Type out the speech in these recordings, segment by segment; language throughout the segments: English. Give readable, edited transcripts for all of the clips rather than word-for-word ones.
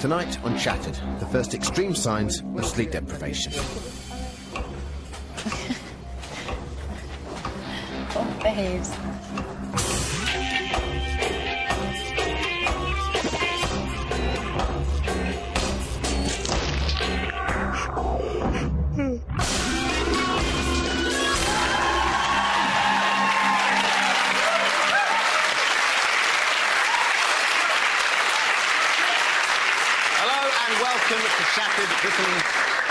Tonight on Shattered, the first extreme signs of sleep deprivation. Oh, behaves. Welcome to Shattered, Britain's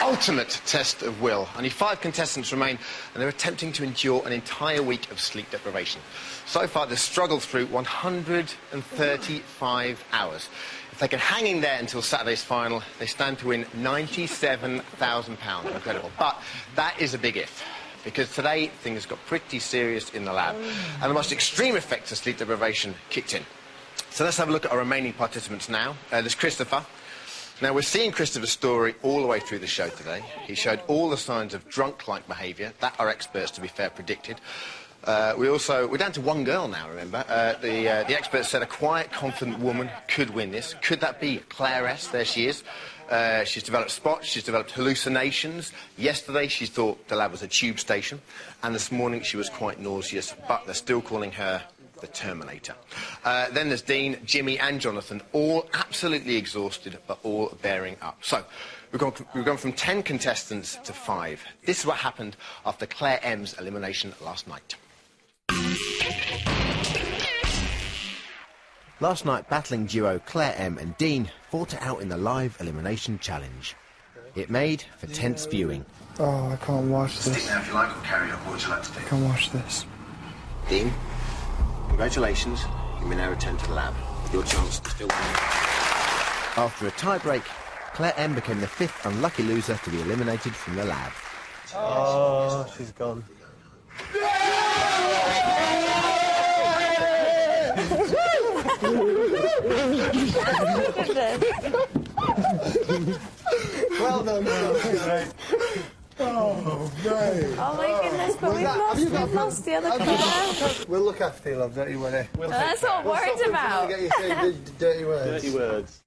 ultimate test of will. Only 5 contestants remain, and they're attempting to endure an entire week of sleep deprivation. So far, they've struggled through 135 hours. If they can hang in there until Saturday's final, they stand to win £97,000. Incredible. But that is a big if, because today things got pretty serious in the lab, and the most extreme effects of sleep deprivation kicked in. So let's have a look at our remaining participants now. There's Christopher. Now, we're seeing Christopher's story all the way through the show today. He showed all the signs of drunk-like behaviour. That our experts, to be fair, predicted. We're down to one girl now, remember. The experts said a quiet, confident woman could win this. Could that be Claire S? There she is. She's developed spots, she's developed hallucinations. Yesterday, she thought the lab was a tube station. And this morning, she was quite nauseous, but they're still calling her the Terminator. Then there's Dean, Jimmy and Jonathan, all absolutely exhausted, but all bearing up. So, we've gone from 10 contestants to 5. This is what happened after Claire M's elimination last night. Last night, battling duo Claire M and Dean fought it out in the live elimination challenge. It made for tense viewing. Oh, I can't watch this. Stick now if you like, or carry on. What would you like to do? I can't watch this. Dean, congratulations. You may now return to the lab. Your chance to still win. After a tie-break, Claire M became the 5th unlucky loser to be eliminated from the lab. Oh, she's gone. Well done, oh, mate. Oh my goodness, but we've lost the other player. We'll look after you, love, don't you worry. That's what I'm worried about. Get you saying dirty words. Dirty words.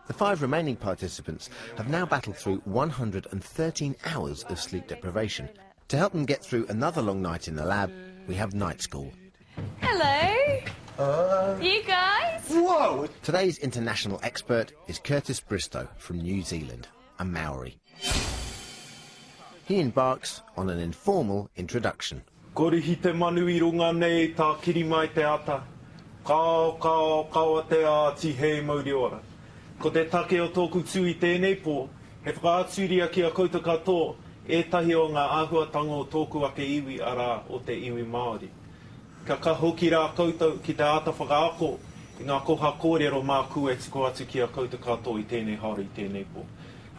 The 5 remaining participants have now battled through 113 hours of sleep deprivation. To help them get through another long night in the lab, we have night school. Hello. You guys? Whoa! Today's international expert is Curtis Bristow from New Zealand, a Maori. He embarks on an informal introduction. Kori hi te manu I runga nei tā kiri mai te ata. Kao te āti hei mauri ora. Ko te take o tōku tū I tēnei pō, he whakaaturia ki a koutou katoa, ētahi o ngā āhuatanga o tōku ake iwi ara o te iwi Māori. Ka hoki rā koutou ki te ata whakaako, I ngā koha kōrero mā kua e tiko atu ki a koutou katoa I tēnei haere I tēnei pō.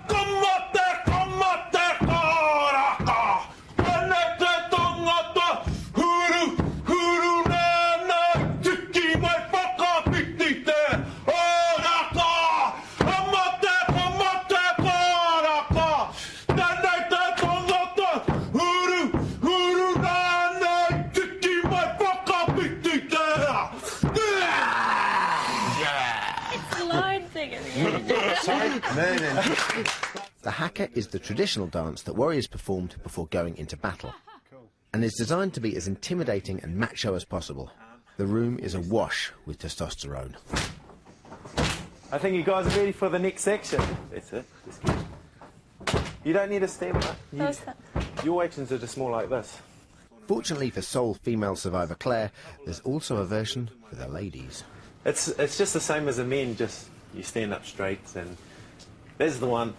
Kamate, kāraka! Pane te tangata, huru nānei, tiki mai whakapiti te ōraka! Kamate, kāraka! Pane te tangata, huru nānei, tiki mai whakapiti te It's the line thing at the end. The haka is the traditional dance that warriors performed before going into battle, and is designed to be as intimidating and macho as possible. The room is awash with testosterone. I think you guys are ready for the next section. That's it. Just keep. You don't need to stand up. Your actions are just more like this. Fortunately for sole female survivor Claire, there's also a version for the ladies. It's just the same as the men, just you stand up straight and there's the one.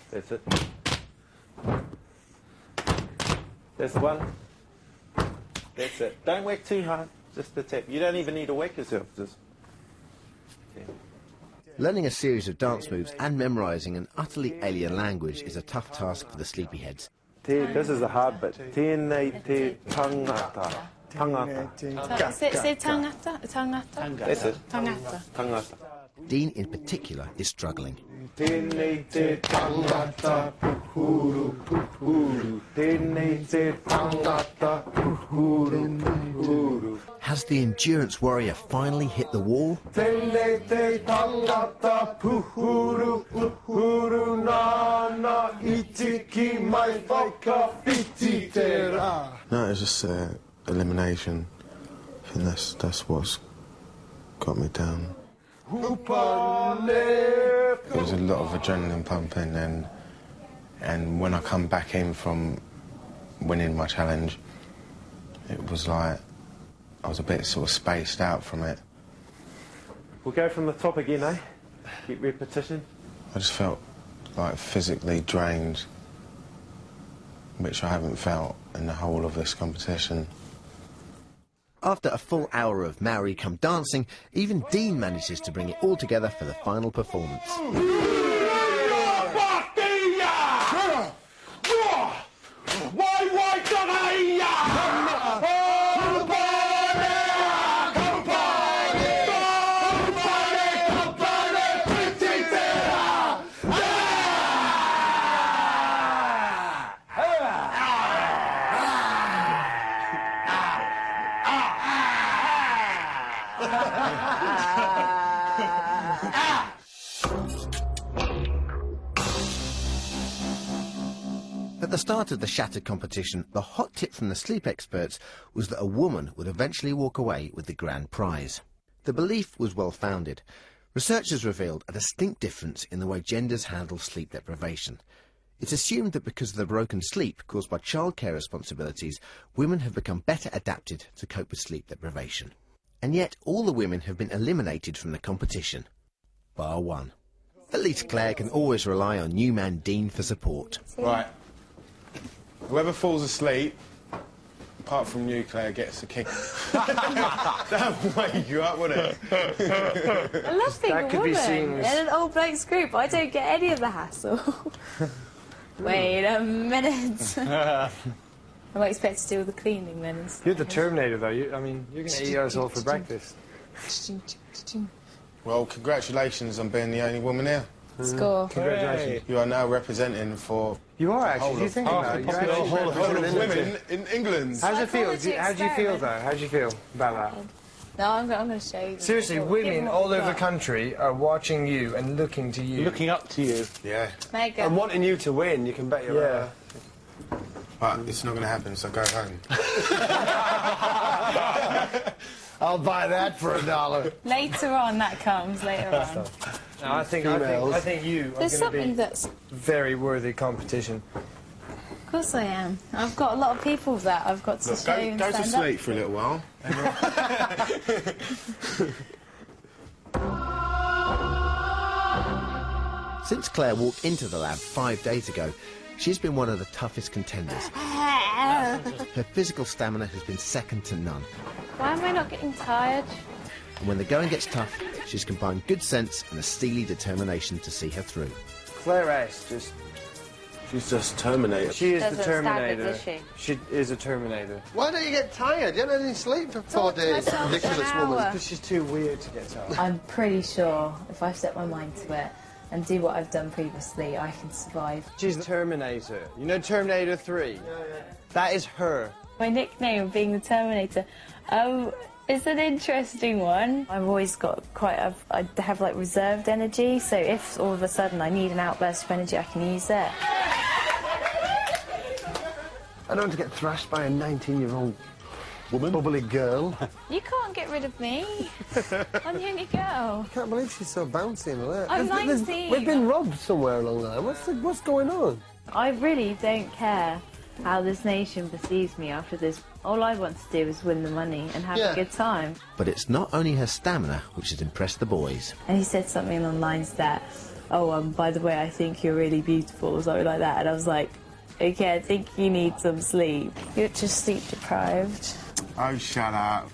That's it. There's the one. That's it. Don't whack too hard, just the tap. You don't even need to whack yourself, just... Yeah. Learning a series of dance moves and memorising an utterly alien language is a tough task for the sleepyheads. This is the hard bit. Tēnei te tangata. Tangata. Say tangata. Tangata. That's it. Tangata. Tangata. Dean in particular is struggling. Tēnei te tangata puhuru puhuru. Tēnei te tangata puhuru the endurance warrior finally hit the wall? No, it's just elimination. I think that's what's got me down. There was a lot of adrenaline pumping, and when I come back in from winning my challenge, it was like I was a bit sort of spaced out from it. We'll go from the top again, eh? Keep repetition. I just felt like physically drained, which I haven't felt in the whole of this competition. After a full hour of Maori come dancing, even Dean manages to bring it all together for the final performance. At the start of the Shattered competition, the hot tip from the sleep experts was that a woman would eventually walk away with the grand prize. The belief was well founded. Researchers revealed a distinct difference in the way genders handle sleep deprivation. It's assumed that because of the broken sleep caused by childcare responsibilities, women have become better adapted to cope with sleep deprivation. And yet all the women have been eliminated from the competition, bar one. At least Claire can always rely on new man Dean for support. Right. Whoever falls asleep, apart from you, Claire, gets a kick. That would wake you up, wouldn't it? I love being a woman in an old bloke's group. I don't get any of the hassle. Wait a minute. I'm expected to do all the cleaning then. You're the Terminator, though. I mean, you're going to eat us all for breakfast. Well, congratulations on being the only woman here. Score. Congratulations. You are now representing for... You are, actually. You think about it. You're actually whole of women in England. How does it feel? How do you feel, though? How do you feel about that? No, I'm going to show you. Seriously, women all over the country are watching you and looking to you. Looking up to you. Yeah. Mega. And wanting you to win, you can bet your Yeah. But it's not going to happen, so go home. I'll buy that for $1. Later on, that comes later on. No, I think you are There's going to be that's... very worthy competition. Of course I am. I've got a lot of people that I've got to show you and Go to stand sleep up. for a little while. Since Claire walked into the lab 5 days ago, she's been one of the toughest contenders. Her physical stamina has been second to none. Why am I not getting tired? And when the going gets tough, she's combined good sense and a steely determination to see her through. Claire S. She's just Terminator. She is Doesn't the stab it, Terminator. does she? She is a Terminator. Why don't you get tired? You haven't had any sleep for 4 days. myself Ridiculous an woman. hour. Because she's too weird to get tired. I'm pretty sure if I set my mind to it and do what I've done previously, I can survive. She's the Terminator. You know Terminator 3? Yeah. That is her. My nickname being the Terminator, it's an interesting one. I've always got I have like reserved energy, so if all of a sudden I need an outburst of energy, I can use it. I don't want to get thrashed by a 19-year-old woman, bubbly girl. You can't get rid of me. I'm the only girl. I can't believe she's so bouncy and alert. I'm 19. We've been robbed somewhere along the line. What's going on? I really don't care how this nation perceives me after this. All I want to do is win the money and have a good time. But it's not only her stamina which has impressed the boys. And he said something along the lines that, by the way, I think you're really beautiful, or something like that. And I was like, okay, I think you need some sleep. You're just sleep deprived. Oh, shut up.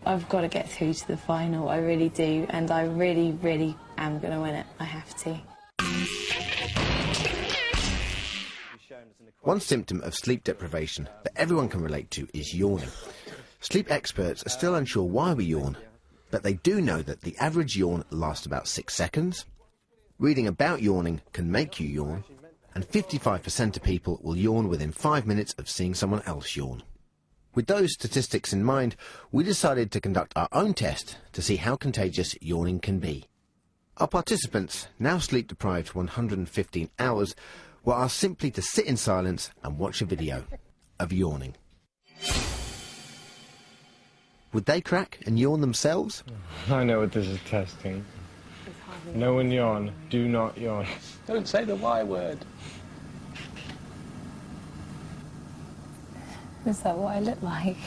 I've got to get through to the final, I really do, and I really, really am going to win it. I have to. One symptom of sleep deprivation that everyone can relate to is yawning. Sleep experts are still unsure why we yawn, but they do know that the average yawn lasts about 6 seconds. Reading about yawning can make you yawn, and 55% of people will yawn within 5 minutes of seeing someone else yawn. With those statistics in mind, we decided to conduct our own test to see how contagious yawning can be. Our participants, now sleep-deprived for 115 hours, were asked simply to sit in silence and watch a video of yawning. Would they crack and yawn themselves? I know what this is testing. No one yawn. Do not yawn. Don't say the Y word. Is that what I look like?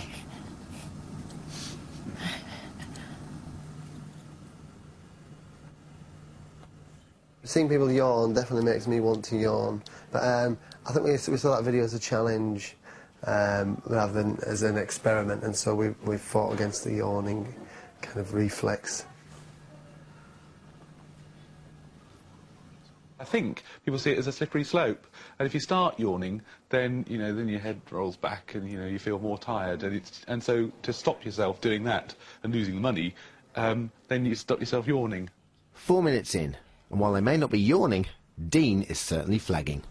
Seeing people yawn definitely makes me want to yawn. But I think we saw that video as a challenge rather than as an experiment, and so we fought against the yawning kind of reflex. I think people see it as a slippery slope, and if you start yawning, then then your head rolls back, and you feel more tired, and so to stop yourself doing that and losing the money, then you stop yourself yawning. 4 minutes in, and while they may not be yawning, Dean is certainly flagging.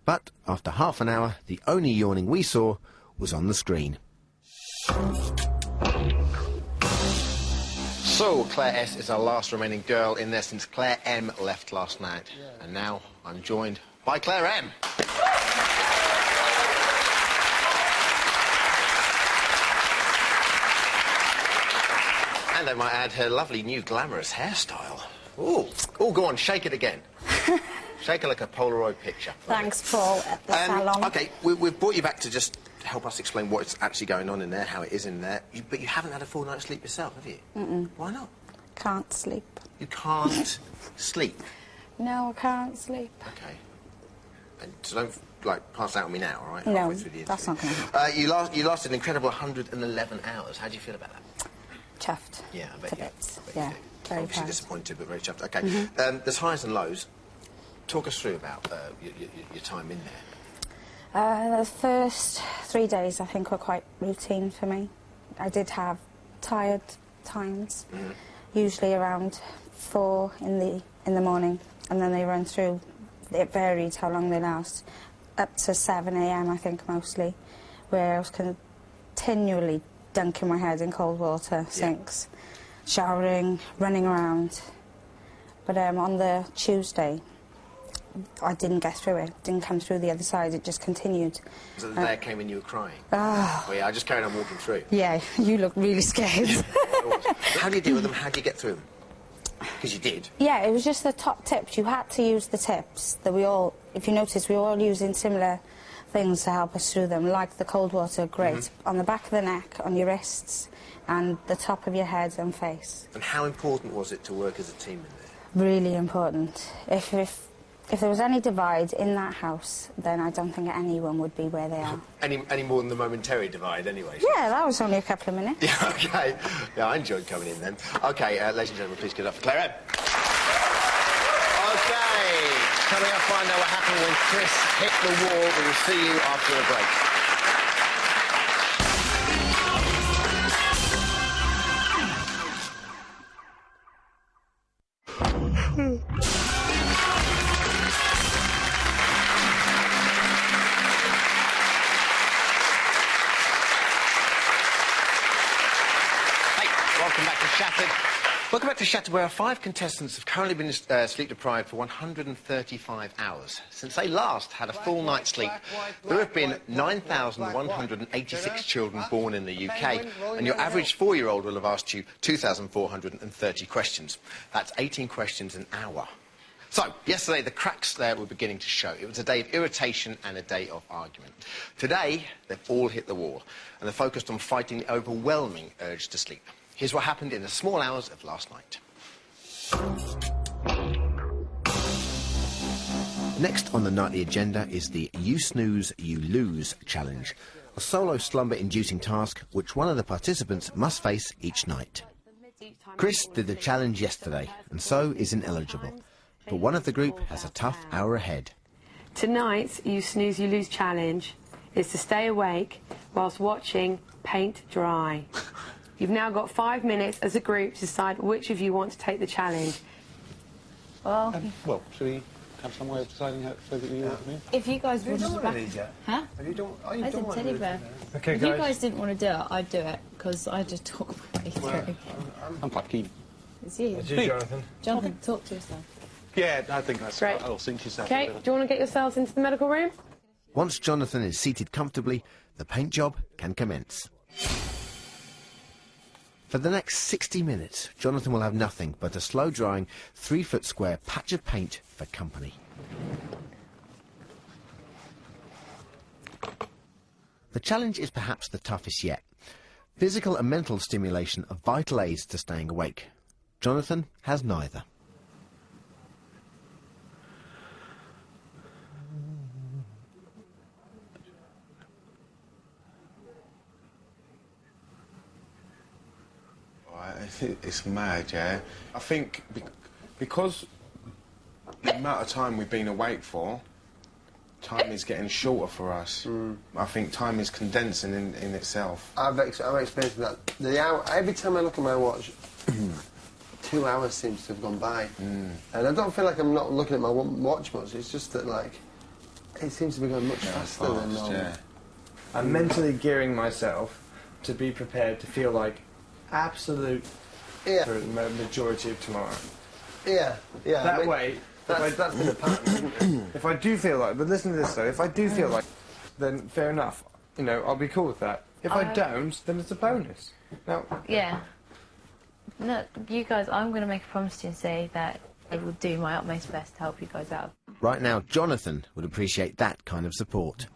But after half an hour, the only yawning we saw was on the screen. So, Claire S is our last remaining girl in there since Claire M left last night. Yeah. And now I'm joined by Claire M. And I might add her lovely new glamorous hairstyle. Ooh, go on, shake it again. Shake it like a Polaroid picture. Thanks, Paul, at the salon. OK, we've brought you back to just help us explain what's actually going on in there, how it is in there. But you haven't had a full night's sleep yourself, have you? Mm-mm. Why not? Can't sleep. You can't sleep? No, I can't sleep. OK. And so don't, pass out on me now, all right? No, that's not going to happen. You lasted an incredible 111 hours. How do you feel about that? Chuffed. Yeah, I bet you. Yeah, very obviously proud. disappointed, but very chuffed. OK. There's highs and lows. Talk us through about your time in there. The first 3 days, I think, were quite routine for me. I did have tired times, usually around 4 in the morning, and then they run through. It varied how long they last, up to 7 a.m. I think mostly, where I was continually dunking my head in cold water sinks, showering, running around. But on the Tuesday, I didn't get through it. Didn't come through the other side. It just continued. So the day came and you were crying? Oh. Oh, yeah, I just carried on walking through. Yeah, you look really scared. How do you deal with them? How do you get through them? Because you did. Yeah, it was just the top tips. You had to use the tips that we all, if you notice, we were all using similar things to help us through them, like the cold water grate on the back of the neck, on your wrists, and the top of your head and face. And how important was it to work as a team in there? Really important. If there was any divide in that house, then I don't think anyone would be where they are. Any more than the momentary divide, anyway? Yeah, that was only a couple of minutes. Yeah, OK. Yeah, I enjoyed coming in then. OK, ladies and gentlemen, please give it up for Claire M. OK, coming up, find out what happened when Chris hit the wall. We will see you after a break. Welcome back to Shattered, where our 5 contestants have currently been sleep-deprived for 135 hours. Since they last had a full night's sleep, there have been 9,186 children born in the UK, and your average 4-year-old will have asked you 2,430 questions. That's 18 questions an hour. So, yesterday the cracks there were beginning to show. It was a day of irritation and a day of argument. Today, they've all hit the wall, and they're focused on fighting the overwhelming urge to sleep. Here's what happened in the small hours of last night. Next on the nightly agenda is the You Snooze, You Lose challenge, a solo slumber-inducing task which one of the participants must face each night. Chris did the challenge yesterday and so is ineligible, but one of the group has a tough hour ahead. Tonight's You Snooze, You Lose challenge is to stay awake whilst watching paint dry. You've now got 5 minutes as a group to decide which of you want to take the challenge. Well, Well, should we have some way of deciding how so that you want to move? if you guys wanted to back... Huh? Have you done? Oh, you I done said one, teddy Ruth, bear. yeah. Okay, If you guys didn't want to do it, I'd do it, because I just talk my way through it. I'm quite keen. It's you. It's you, Jonathan. Jonathan, talk to yourself. Yeah, I think that's Great. I'll sink yourself. Okay, do you want to get yourselves into the medical room? Once Jonathan is seated comfortably, the paint job can commence. For the next 60 minutes, Jonathan will have nothing but a slow-drying, 3-foot square patch of paint for company. The challenge is perhaps the toughest yet. Physical and mental stimulation are vital aids to staying awake. Jonathan has neither. It's mad, yeah. I think because the amount of time we've been awake for, time is getting shorter for us. I think time is condensing in itself. I've experienced that. Every time I look at my watch, 2 hours seems to have gone by. And I don't feel like I'm not looking at my watch much. It's just that, like, it seems to be going much faster than normal. Yeah. I'm mentally gearing myself to be prepared to feel like absolute for the majority of tomorrow. Yeah. That way, that's been a pattern, isn't it? if I do feel like, but listen to this though, if I do feel like, then fair enough. You know, I'll be cool with that. If I don't, then it's a bonus. Now, Yeah. No, you guys, I'm going to make a promise to you and say that I will do my utmost best to help you guys out. Right now, Jonathan would appreciate that kind of support.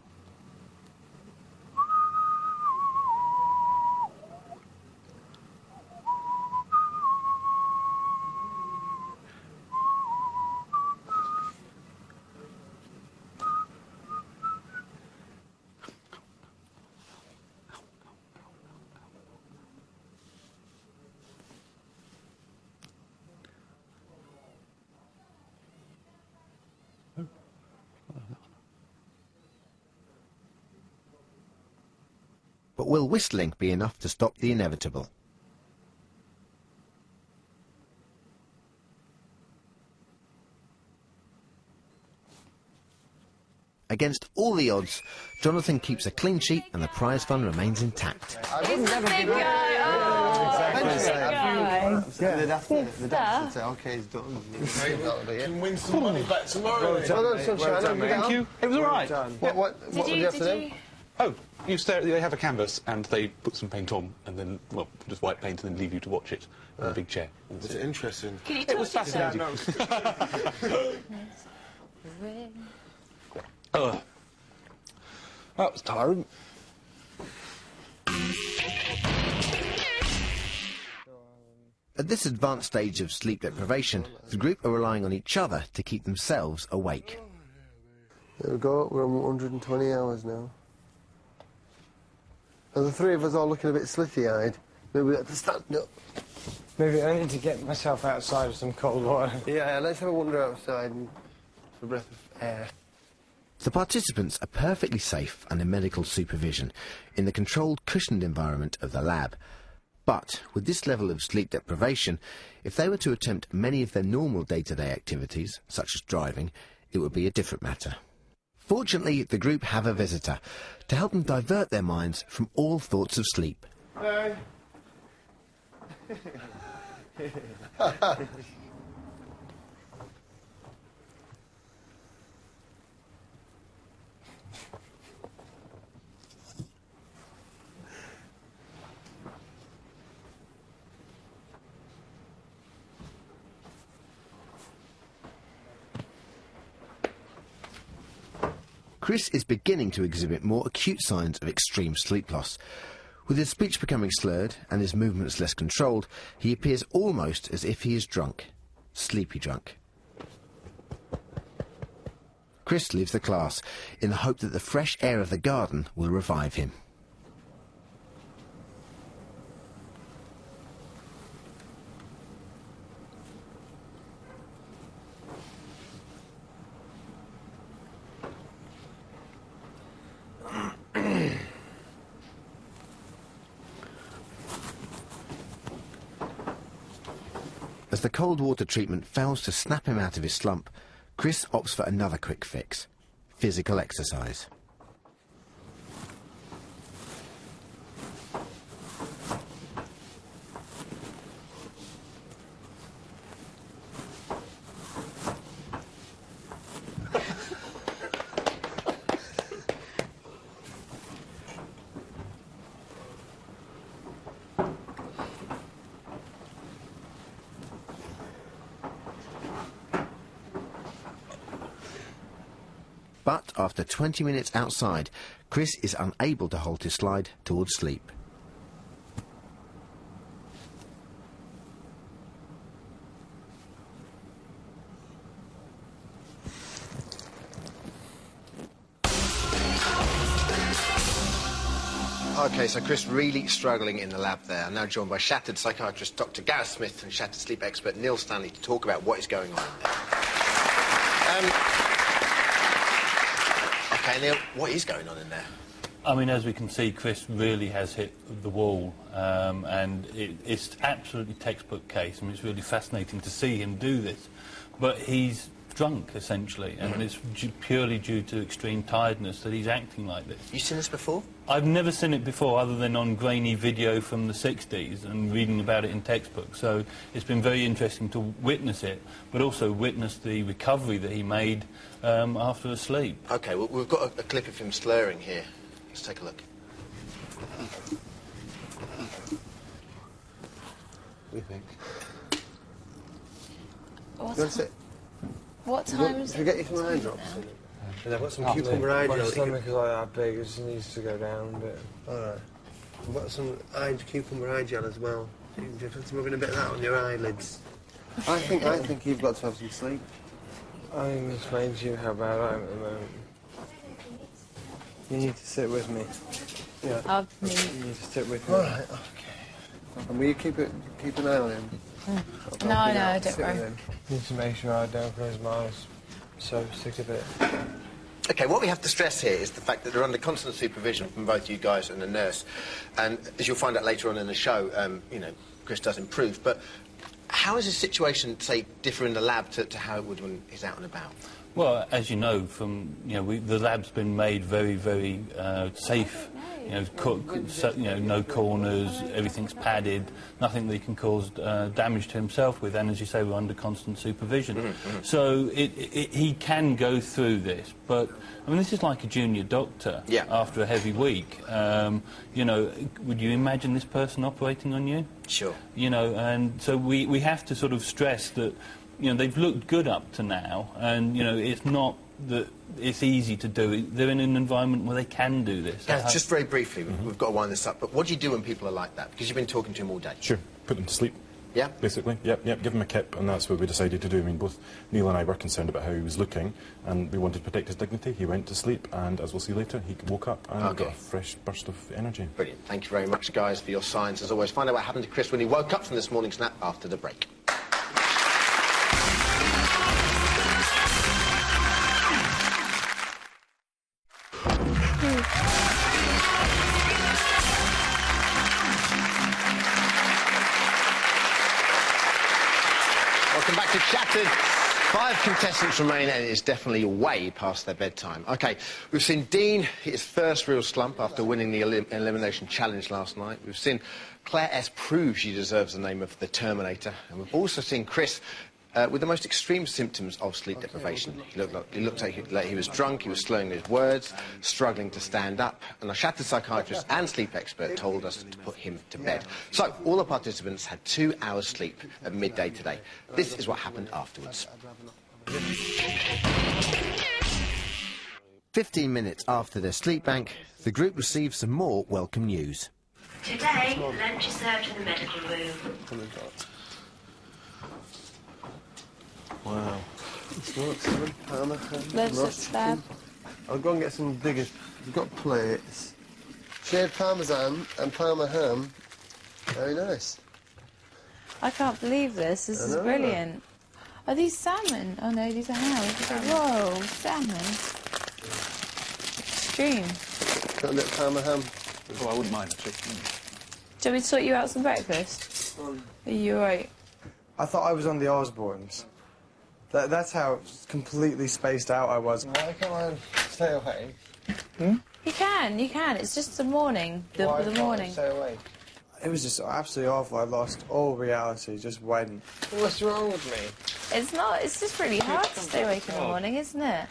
But will whistling be enough to stop the inevitable? Against all the odds, Jonathan keeps a clean sheet and the prize fund remains intact. I would never give it. They'd have to say, OK, it's done. You can win some money back tomorrow. Well done, sunshine. Thank you. It was all right. What would you have to do? Oh, you stare. They have a canvas and they put some paint on, and then, well, just white paint, and then leave you to watch it in a big chair. Was it interesting? It was fascinating. That was tiring. At this advanced stage of sleep deprivation, the group are relying on each other to keep themselves awake. There we go, we're on 120 hours now. And the three of us are looking a bit slitty-eyed. Maybe we have to stand up. maybe I need to get myself outside of some cold water. Yeah, let's have a wander outside and for a breath of air. The participants are perfectly safe under medical supervision in the controlled, cushioned environment of the lab. But with this level of sleep deprivation, if they were to attempt many of their normal day-to-day activities, such as driving, it would be a different matter. Fortunately, the group have a visitor to help them divert their minds from all thoughts of sleep. Hello. Chris is beginning to exhibit more acute signs of extreme sleep loss. With his speech becoming slurred and his movements less controlled, he appears almost as if he is drunk. Sleepy drunk. Chris leaves the class in the hope that the fresh air of the garden will revive him. As the cold water treatment fails to snap him out of his slump, Chris opts for another quick fix: physical exercise. But after 20 minutes outside, Chris is unable to halt his slide towards sleep. OK, so Chris really struggling in the lab there. I'm now joined by shattered psychiatrist Dr. Gareth Smith and shattered sleep expert Neil Stanley to talk about what is going on there. OK, Neil, what is going on in there? I mean, as we can see, Chris really has hit the wall, and it's absolutely textbook case. I mean, it's really fascinating to see him do this. But he's drunk, essentially, and it's purely due to extreme tiredness that he's acting like this. You seen this before? I've never seen it before, other than on grainy video from the 60s and reading about it in textbooks. So it's been very interesting to witness it, but also witness the recovery that he made after a sleep. OK, well, we've got a clip of him slurring here. Let's take a look. What do you think? What time is it? Should we get you some eye drops? And I've got some cucumber eye gel. My stomach is like that big, it just needs to go down a bit. Alright. I've got some cucumber eye gel as well. So you can just rubbing a bit of that on your eyelids. I think you've got to have some sleep. I think this makes you how bad I am at the moment. You need to sit with me. Yeah. You need to sit with me. Alright, okay. And will you keep an eye on him? No, don't worry. Need to make sure I don't close my eyes. So sick of it. OK, what we have to stress here is the fact that they're under constant supervision from both you guys and the nurse. And as you'll find out later on in the show, you know, Chris does improve. But how is his situation, say, differ in the lab to how it would when he's out and about? Well, as you know, from the lab's been made very, very safe. No corners, everything's padded, nothing that he can cause damage to himself with, and as you say, we're under constant supervision. So he can go through this, but I mean, this is like a junior doctor after a heavy week. Would you imagine this person operating on you? Sure. And so we have to sort of stress that, they've looked good up to now, and, it's not that it's easy to do it. They're in an environment where they can do this. Just very briefly, we've got to wind this up, but what do you do when people are like that? Because you've been talking to him all day. Sure, put them to sleep. Yeah? Basically, yep, give him a kip, and that's what we decided to do. I mean, both Neil and I were concerned about how he was looking, and we wanted to protect his dignity. He went to sleep, and as we'll see later, he woke up and got a fresh burst of energy. Brilliant. Thank you very much, guys, for your science. As always, find out what happened to Chris when he woke up from this morning's nap after the break. Welcome back to Shattered. 5 contestants remain, and it's definitely way past their bedtime. OK, we've seen Dean hit his first real slump after winning the Elimination Challenge last night. We've seen Claire S. prove she deserves the name of the Terminator. And we've also seen Chris with the most extreme symptoms of sleep deprivation. He looked like he was drunk, he was slurring his words, struggling to stand up, and our shattered psychiatrist and sleep expert told us to put him to bed. So, all the participants had 2 hours sleep at midday today. This is what happened afterwards. 15 minutes after their sleep bank, the group received some more welcome news. Today, lunch is served in the medical room. Wow. Let's just there. I'll go and get some diggers. We've got plates. Shaved parmesan and parma ham. Very nice. I can't believe this. This is brilliant. Are these salmon? Oh no, these are hams. Whoa, salmon. Extreme. Got a bit of parma ham. Oh, I wouldn't mind, actually. Shall we sort you out some breakfast? Are you alright? I thought I was on the Osbournes. That's how completely spaced out I was. Why can't I stay away? You can. It's just the morning. The morning. Stay away? It was just absolutely awful. I lost all reality, just went. What's wrong with me? It's not. It's just really hard to stay awake in the morning, isn't it?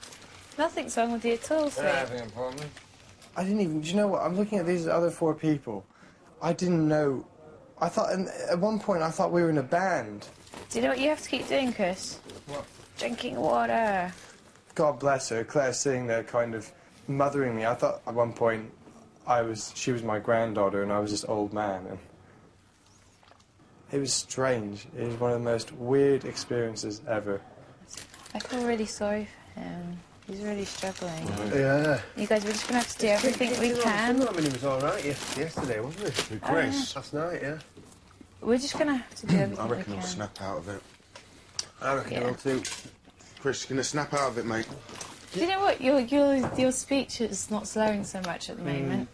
Nothing's wrong with you at all, sweet. You're having a problem. I didn't even... Do you know what? I'm looking at these other 4 people. I didn't know... I thought... At one point, I thought we were in a band. Do you know what you have to keep doing, Chris? What? Drinking water. God bless her. Claire's sitting there kind of mothering me. I thought at one point she was my granddaughter and I was this old man. And it was strange. It was one of the most weird experiences ever. I feel really sorry for him. He's really struggling. Yeah. You guys, we're just going to have to do everything we can. I mean, it was all right yesterday, wasn't it? With Chris? Last night, yeah. We're just going to have to do everything I reckon we he'll can. snap out of it. I reckon it will too. Chris, you're going to snap out of it, mate. Do you know what? Your speech is not slowing so much at the moment.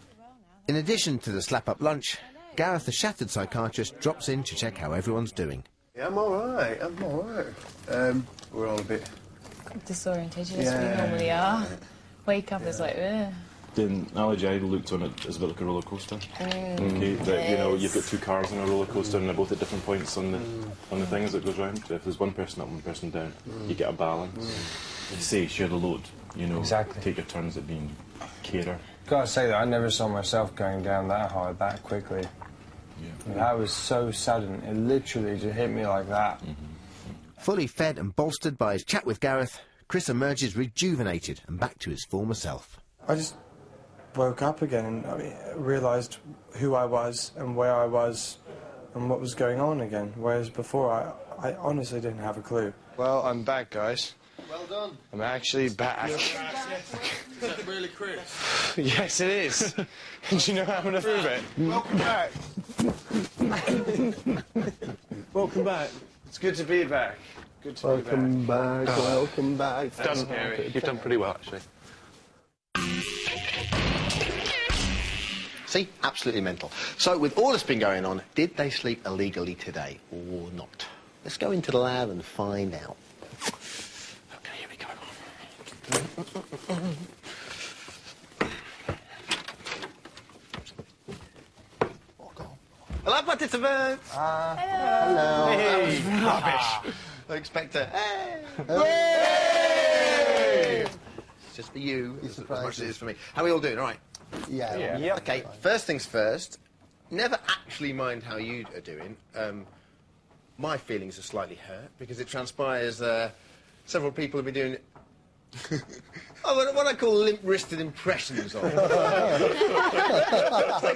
In addition to the slap-up lunch, Gareth, the shattered psychiatrist, drops in to check how everyone's doing. Yeah, I'm all right. We're all a bit... Disorientated, as we normally are. Wake up, it's like, ugh. The analogy I looked on it is a bit like a roller coaster. Okay, that, you know, you've got 2 cars on a roller coaster and they're both at different points on the things that goes round. If there's one person up, one person down, you get a balance. You say share the load, you know. Exactly. Take your turns at being carer. Gotta say that I never saw myself going down that hard, that quickly. Yeah. That was so sudden. It literally just hit me like that. Fully fed and bolstered by his chat with Gareth, Chris emerges rejuvenated and back to his former self. I just woke up again and realised who I was and where I was and what was going on again, whereas before I honestly didn't have a clue. Well, I'm back, guys. Well done. I'm actually back. Is that really Chris? Yes, it is. Do you know how I'm going to prove it? Welcome back. Welcome back. It's good to be back. Good to be back. Welcome back. You've done pretty well, actually. See? Absolutely mental. So, with all that's been going on, did they sleep illegally today or not? Let's go into the lab and find out. Okay, here we go. Hello, participants! Hello. Hey! Rubbish! I expect a... Hey! It's just for you, as much as it is for me. How are we all doing? All right? Yeah. Yep. Okay, first things first, never actually mind how you are doing. My feelings are slightly hurt because it transpires several people have been doing what I call limp-wristed impressions of. Take a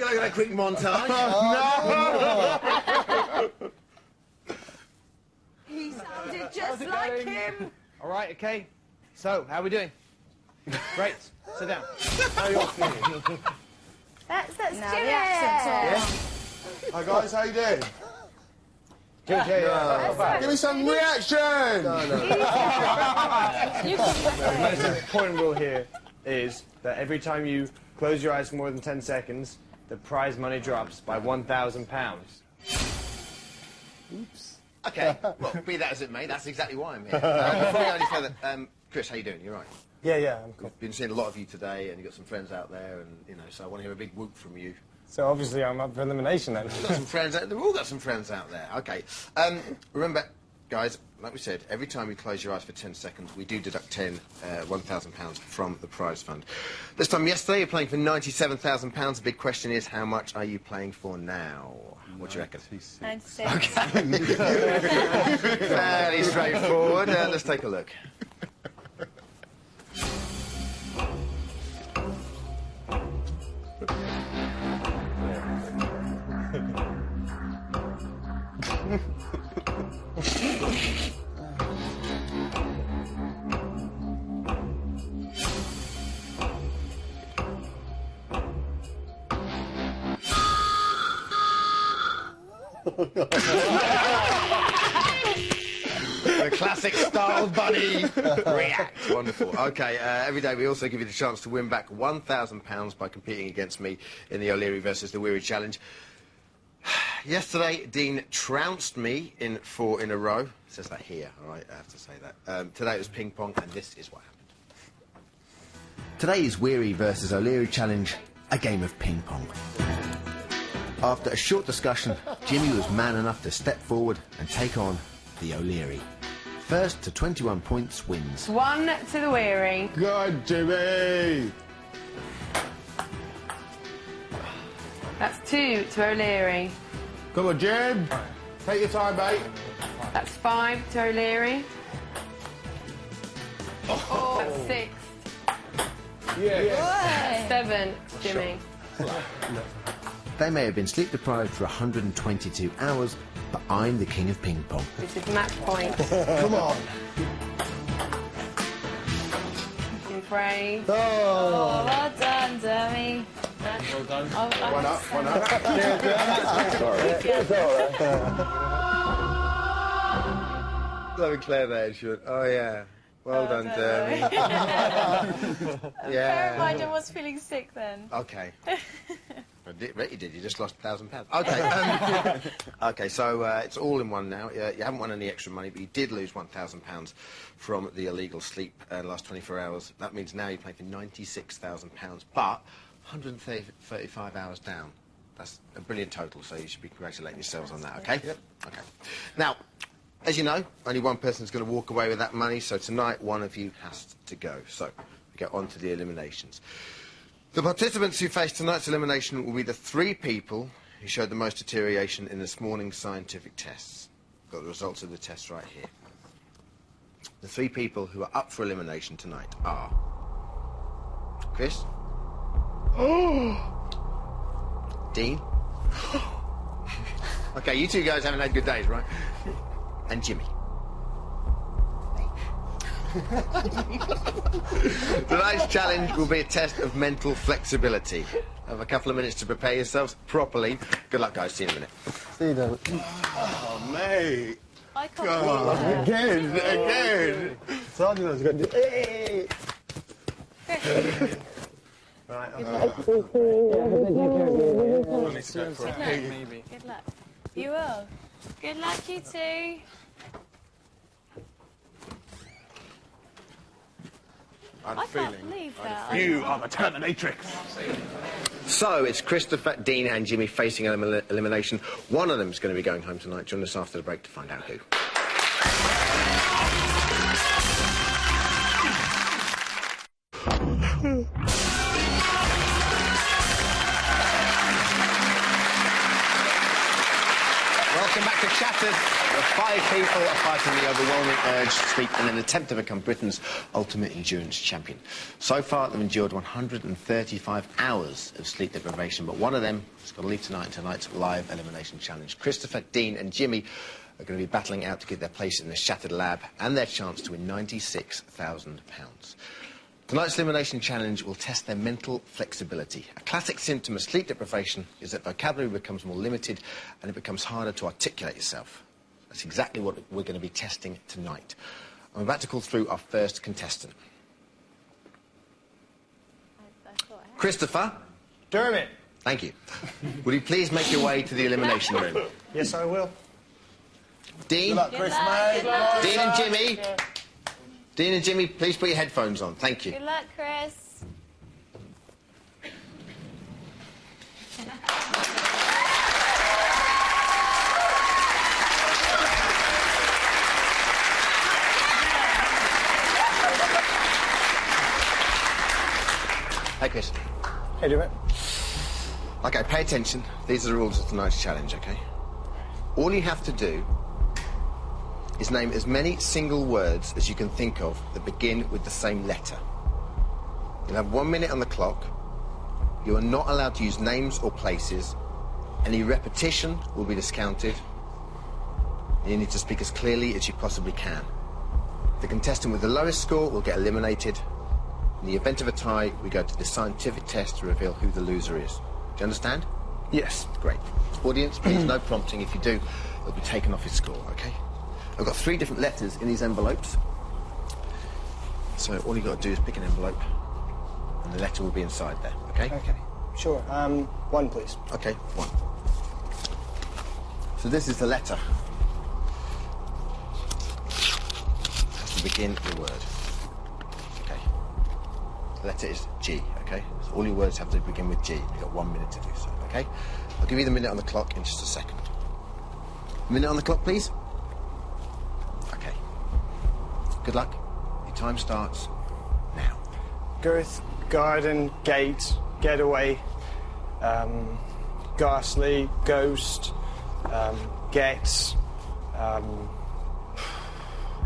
look at a quick montage. No! He sounded just like him. All right, okay. So, how are we doing? Great. Sit down. How are you all feeling? That's No, Jimmy. the accent's Yeah? Hi, guys, how you doing? Good, yeah. Give me some reaction! The most important rule here is that every time you close your eyes for more than 10 seconds, the prize money drops by £1,000. Oops. Okay, well, be that as it may, that's exactly why I'm here. Before we go any further, Chris, how you doing? You all right? Yeah, I'm cool. I've been seeing a lot of you today, and you've got some friends out there, and, you know, so I want to hear a big whoop from you. So obviously I'm up for elimination then. We've got some friends out there. We've all got some friends out there. Okay. Remember, guys, like we said, every time you close your eyes for 10 seconds, we do deduct £1,000 from the prize fund. This time yesterday, you're playing for £97,000. The big question is, how much are you playing for now? What do you reckon? 96. Okay. Fairly straightforward. Let's take a look. The classic style bunny react. Wonderful. Okay, every day we also give you the chance to win back £1,000 by competing against me in the O'Leary versus the Weary challenge. Yesterday, Dean trounced me in 4 in a row. It says that here, all right, I have to say that. Today it was ping pong, and this is what happened. Today's Weary versus O'Leary challenge, a game of ping pong. After a short discussion, Jimmy was man enough to step forward and take on the O'Leary. First to 21 points wins. 1 to the Weary. Good, Jimmy! That's 2 to O'Leary. Come on, Jim. Take your time, mate. That's 5 to O'Leary. That's 6. Yeah. 7 to Jimmy. They may have been sleep deprived for 122 hours, but I'm the king of ping pong. This is match point. Come on. In praise. Oh, well done, Dermy. Well done. Oh, One up, one up. So clever, Ed Sheeran. Oh, yeah. Well done, Dermy. Bear in mind, I was feeling sick then. Okay. I bet you did. You just lost £1,000. Okay. Okay, so it's all in one now. You haven't won any extra money, but you did lose £1,000 from the illegal sleep the last 24 hours. That means now you're playing for £96,000, but 135 hours down. That's a brilliant total, so you should be congratulating yourselves on that, okay? Yep. Okay. Now, as you know, only one person's going to walk away with that money, so tonight one of you has to go. So, we get on to the eliminations. The participants who face tonight's elimination will be the 3 people who showed the most deterioration in this morning's scientific tests. Got the results of the tests right here. The 3 people who are up for elimination tonight are... Chris? Dean? Okay, you 2 guys haven't had good days, right? And Jimmy. Tonight's challenge will be a test of mental flexibility. Have a couple of minutes to prepare yourselves properly. Good luck, guys. See you in a minute. See you, Dermot. Oh, mate. I can't believe that. Again. Told you I was going to do... Hey! Right, Maybe. Good luck. You will. Good luck, you 2. I can't believe that. You are the Terminatrix. So, it's Christopher, Dean and Jimmy facing elimination. One of them is going to be going home tonight. Join us after the break to find out who. Welcome back to Shattered. The 5 people are fighting the overwhelming urge to sleep in an attempt to become Britain's ultimate endurance champion. So far, they've endured 135 hours of sleep deprivation, but one of them has got to leave tonight in tonight's live elimination challenge. Christopher, Dean and Jimmy are going to be battling out to get their place in the Shattered Lab and their chance to win £96,000. Tonight's elimination challenge will test their mental flexibility. A classic symptom of sleep deprivation is that vocabulary becomes more limited and it becomes harder to articulate yourself. That's exactly what we're going to be testing tonight. I'm about to call through our first contestant. Christopher. Dermot. Thank you. Will you please make your way to the elimination room? Yes, I will. Dean. Good luck, Chris, mate. Dean and Jimmy. Dean and Jimmy, please put your headphones on. Thank you. Good luck, Chris. Hey, Chris. Hey, Dermot. Okay, pay attention. These are the rules of tonight's challenge, okay? All you have to do is name as many single words as you can think of that begin with the same letter. You'll have 1 minute on the clock. You are not allowed to use names or places. Any repetition will be discounted. You need to speak as clearly as you possibly can. The contestant with the lowest score will get eliminated. In the event of a tie, we go to the scientific test to reveal who the loser is. Do you understand? Yes. Great. Audience, please, no prompting. If you do, it'll be taken off his score, okay? I've got 3 different letters in these envelopes. So all you've got to do is pick an envelope, and the letter will be inside there, okay? Okay. Sure. 1, please. Okay, 1. So this is the letter. It has to begin the word. Okay. The letter is G, okay? So all your words have to begin with G. You've got 1 minute to do so, okay? I'll give you the minute on the clock in just a second. Minute on the clock, please. Okay. Good luck. Your time starts now. Girth, garden, gate, getaway, ghastly, ghost, gets,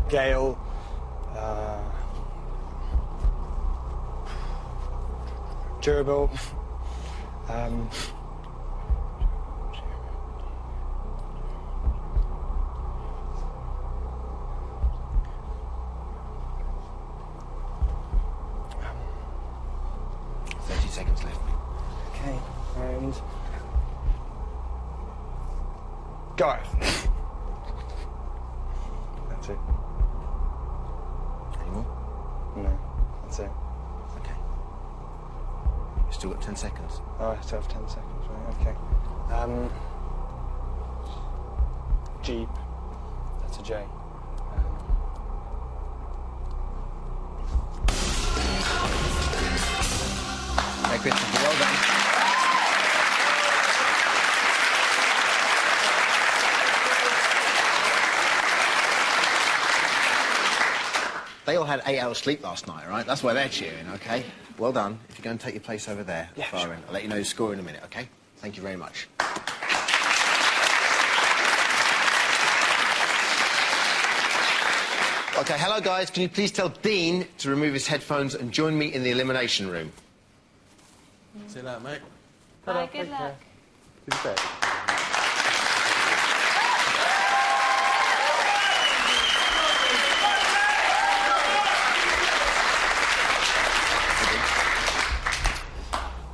gale, gerbil, 30 seconds left. okay, and Garth. That's it. Any more? No, that's it. Okay. You've still got 10 seconds. Oh, I still have 10 seconds, right, okay. Jeep. That's a J. Okay, Christopher, well done. They all had 8 hours sleep last night, right? That's why they're cheering, okay? Well done. If you go and take your place over there, Yeah, far sure. end, I'll let you know your score in a minute, okay? Thank you very much. Okay, hello guys. Can you please tell Dean to remove his headphones and join me in the elimination room? See you later, mate. Bye, good luck.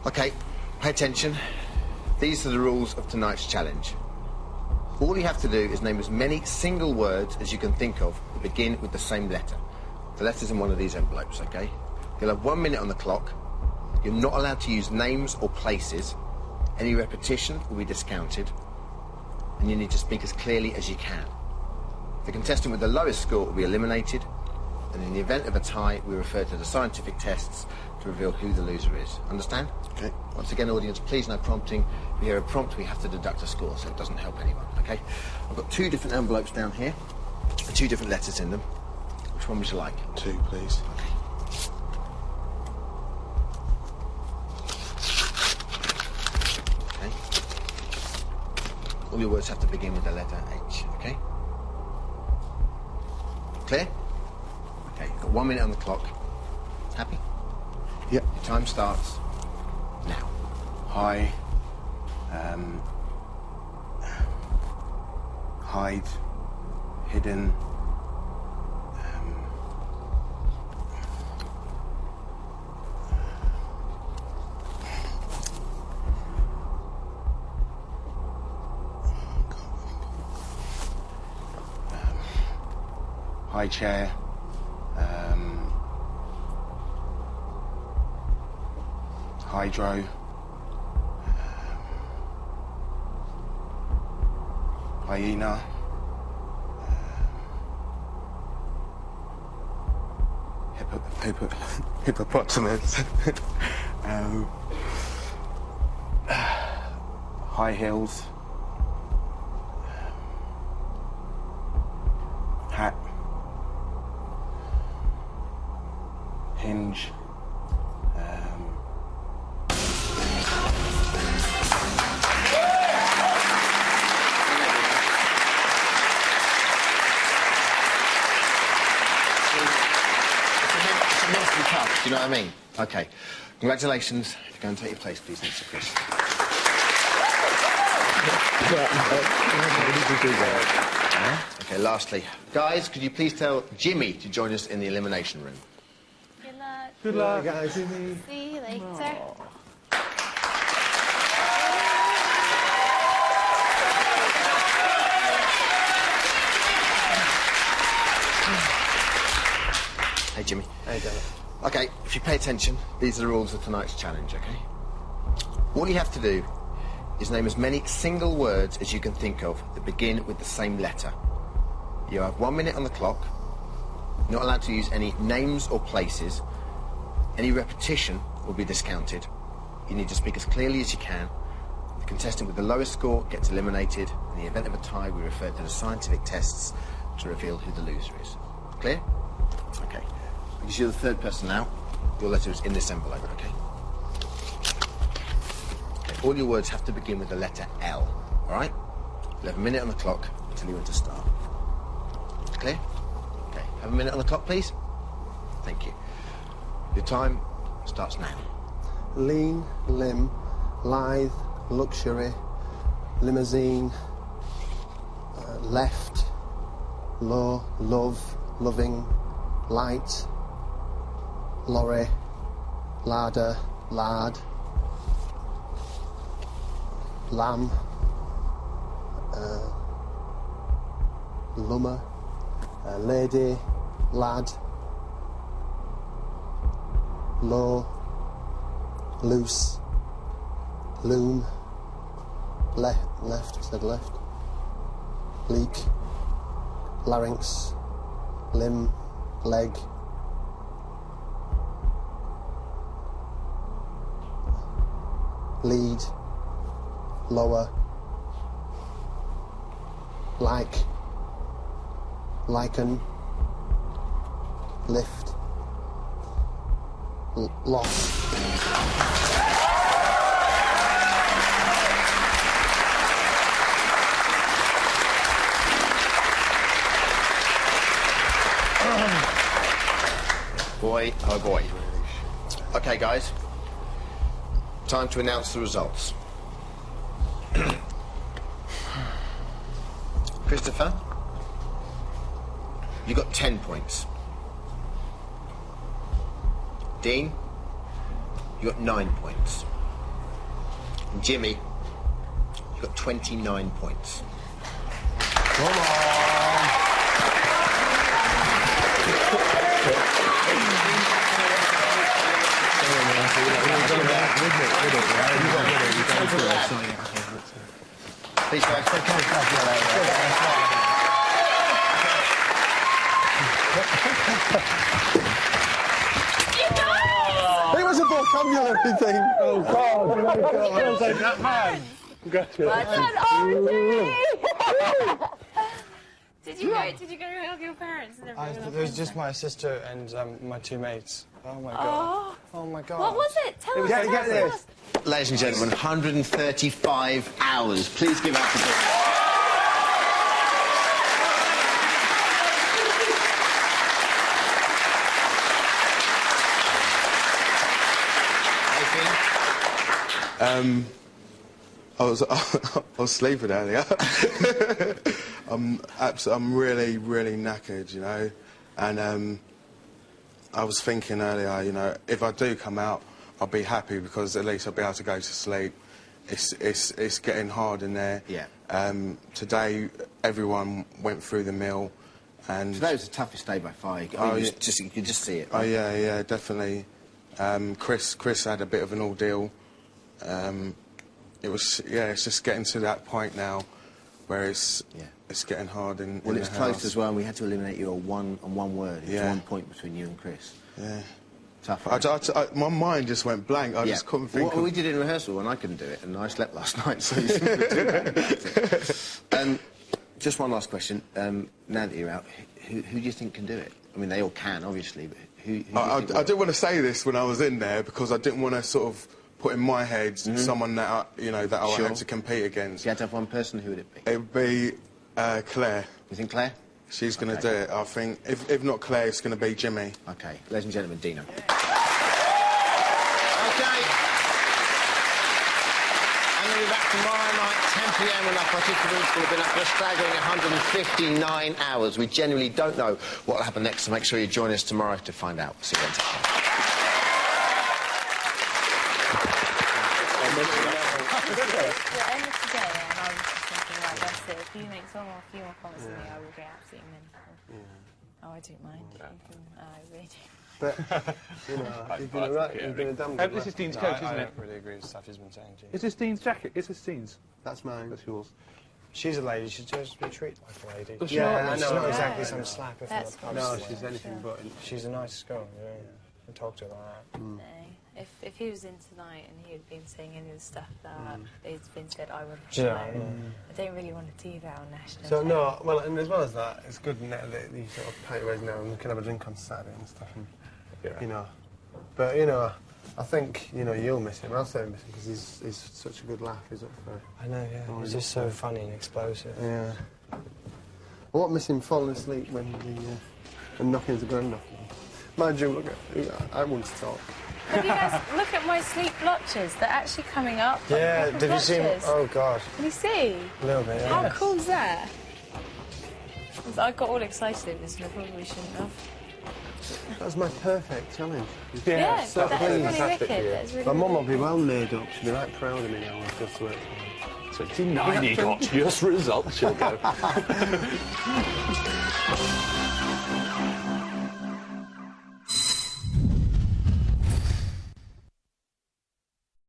Okay, pay attention. These are the rules of tonight's challenge. All you have to do is name as many single words as you can think of that begin with the same letter. The letter's in one of these envelopes, okay? You'll have 1 minute on the clock. You're not allowed to use names or places. Any repetition will be discounted. And you need to speak as clearly as you can. The contestant with the lowest score will be eliminated. And in the event of a tie, we refer to the scientific tests to reveal who the loser is. Understand? Okay. Once again, audience, please no prompting. If we hear a prompt, we have to deduct a score, so it doesn't help anyone, okay? I've got 2 different envelopes down here, 2 different letters in them. Which one would you like? 2, please. Okay. Okay. All your words have to begin with the letter H, okay? Clear? Okay, you've got 1 minute on the clock. Happy? Yep. Your time starts now. Hide, hidden, high chair, hydro, hyena, hippopotamus, high heels, hat, hinge, Do you know what I mean? Okay. Congratulations. Go and take your place, please, Mr. Chris. Okay, lastly. Guys, could you please tell Jimmy to join us in the elimination room? Good luck. Good luck, guys. See you later. Hey, Jimmy. Hey, Dermot. Okay, if you pay attention, these are the rules of tonight's challenge, okay? All you have to do is name as many single words as you can think of that begin with the same letter. You have 1 minute on the clock. You're not allowed to use any names or places. Any repetition will be discounted. You need to speak as clearly as you can. The contestant with the lowest score gets eliminated. In the event of a tie, we refer to the scientific tests to reveal who the loser is. Clear? Okay. Because you're the third person now, your letter is in this envelope, okay? Okay, all your words have to begin with the letter L, all right? You'll have a minute on the clock until you want to start. Clear? Okay, have a minute on the clock, please. Thank you. Your time starts now. Lean, limb, lithe, luxury, limousine, left, low, love, loving, light, lorry, larder, lard, lamb, lumber, lady, lad, low, loose, loom, left, said left, leak, larynx, limb, leg, lead, lower, like, lichen, lift, loss. Boy, oh boy. Okay, guys. Time to announce the results. Christopher, you got 10 points. Dean, you got 9 points. And Jimmy, you got 29 points. Come on! Please, guys. It was a vocabulary thing. Oh, God. Oh, my God. That man. Did you go help your parents and everything? There was just my sister and my two mates. Oh my god. Oh my god. What was it? Tell us. Get this. Ladies and gentlemen, 135 hours. Please give up the I was sleeping earlier. I'm really knackered, you know, and I was thinking earlier, you know, if I do come out, I'll be happy because at least I'll be able to go to sleep. It's getting hard in there. Yeah. Today, everyone went through the meal, and today was the toughest day by far. You could just see it. Right? Oh yeah, definitely. Chris had a bit of an ordeal. It's just getting to that point now where it's getting hard in Well, in it's the close house. as well, and we had to eliminate you on one word. It's 1 point between you and Chris. Yeah. Tough. Right? My mind just went blank. I just couldn't think. Well, we did it in rehearsal, and I couldn't do it, and I slept last night, so you couldn't do that. Just one last question. Now that you're out, who do you think can do it? I mean, they all can, obviously, but who do you think I didn't want to say this when I was in there because I didn't want to sort of put in my head someone that I would have to compete against. If you had to have one person, who would it be? It would be Claire. You think Claire? She's going to do it, I think. If not Claire, it's going to be Jimmy. Okay. Ladies and gentlemen, Dino. Okay. I'm going to be back tomorrow night, 10 p.m, when our participants will have been up for a staggering 159 hours. We genuinely don't know what will happen next, so make sure you join us tomorrow to find out. See you then. The end of today, and I was just thinking, right, that's it. If you make a few more comments than me, I will get absolutely mental. Oh, I don't mind. I really do. But, you know, you've been you've been a damn good This is laugh. Dean's coat, isn't I it? don't really agree with stuff he's been saying to you. Is this Dean's jacket? Is this Dean's? That's mine. That's yours. She's a lady, she's just be treated like a lady. Well, Yeah, she's I know, not exactly some slap if That's not. No, she's anything but. She's a nice girl, yeah. I talk to her like that. No. If he was in tonight and he had been saying any of the stuff that it's been said, I would have Yeah, I don't really want to do that on national So, TV. no, well, and as well as that, it's good that you sort of party ways now and we can have a drink on Saturday and stuff, and, you know. But, you know, I think, you know, you'll miss him. I'll say miss him because he's such a good laugh. He's up for it. I know, yeah. He's just so funny and explosive. Yeah. I won't miss him falling asleep when and knocking the ground off. Mind you, look at, I want to talk. Have you guys look at my sleep blotches? They're actually coming up. Yeah, Like did you see him? blotches. Oh, God. Can you see? A little bit, yeah. How cool is that? I got all excited at this and I probably shouldn't have. That was my perfect challenge. Yeah, so that's pleased. really wicked. That's really My mum will wicked. be well made up. She'll be right proud of me now when I go to work. 29 he got, just results, she'll go.